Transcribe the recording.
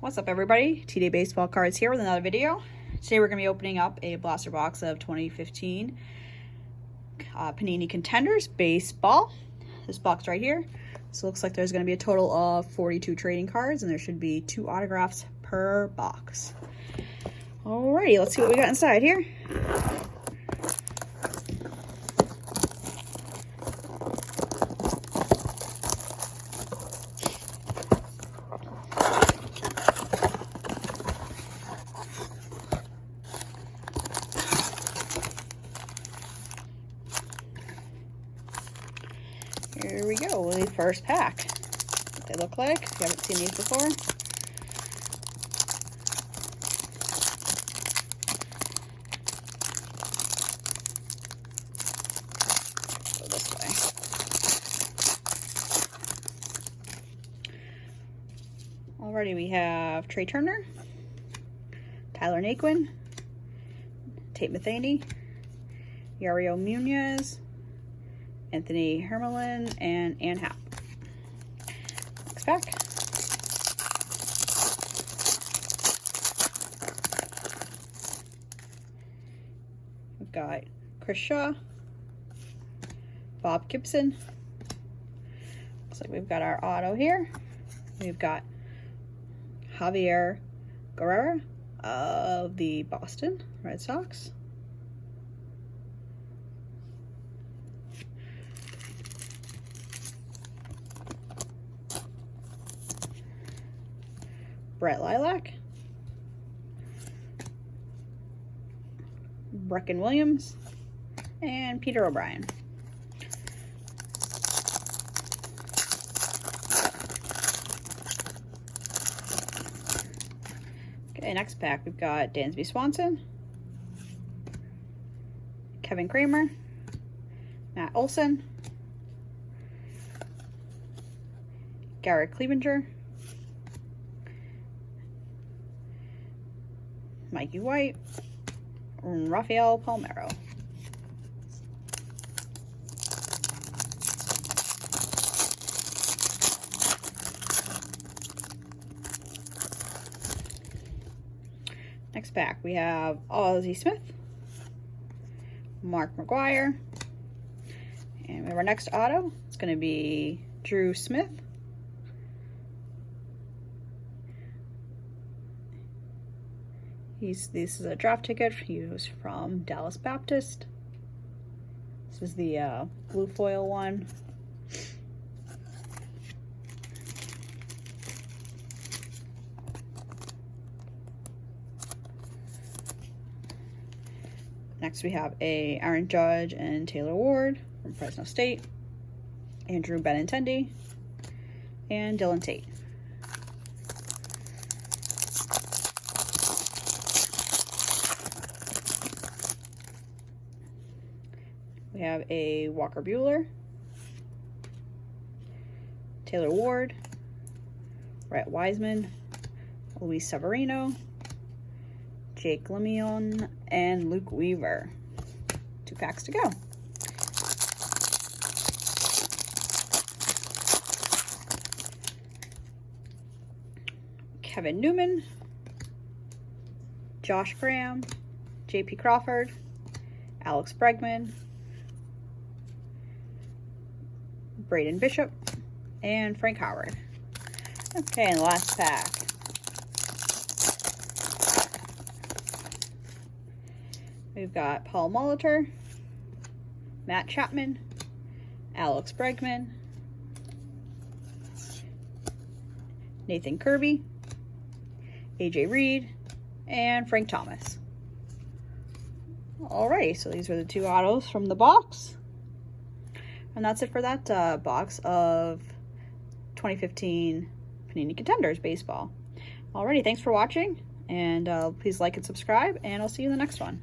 What's up, everybody? TDBaseballcards here with another video. Today we're going to be opening up a blaster box of 2015 Panini Contenders Baseball. This box right here. So it looks like there's going to be a total of 42 trading cards, and there should be 2 autographs per box. Alrighty, let's see what we got inside here. Here we go, the first pack. What they look like. If you haven't seen these before. Go this way. Alrighty, we have Trey Turner, Tyler Naquin, Tate Matheny, Yariel Munoz, Anthony Hermelin, and Ann Happ. Next pack. We've got Chris Shaw, Bob Gibson. Looks like we've got our auto here. We've got Javier Guerrera of the Boston Red Sox. Brett Lilac, Brecken Williams, and Peter O'Brien. Okay, next pack we've got Dansby Swanson, Kevin Kramer, Matt Olson, Garrett Cleavinger, Mikey White, and Rafael Palmeiro. Next pack, we have Ozzie Smith, Mark McGuire, and we have our next auto. It's going to be Drew Smith. This is a draft ticket. He was from Dallas Baptist. This is the blue foil one. Next we have a Aaron Judge and Taylor Ward from Fresno State, Andrew Benintendi, and Dylan Tate. We have a Walker Buehler, Taylor Ward, Rhett Wiseman, Luis Severino, Jake LeMahieu, and Luke Weaver. 2 packs to go. Kevin Newman, Josh Graham, J.P. Crawford, Alex Bregman, Braden Bishop, and Frank Howard. Okay, and last pack. We've got Paul Molitor, Matt Chapman, Alex Bregman, Nathan Kirby, AJ Reed, and Frank Thomas. Alrighty, so these are the 2 autos from the box. And that's it for that box of 2015 Panini Contenders Baseball. Alrighty, thanks for watching, and please like and subscribe, and I'll see you in the next one.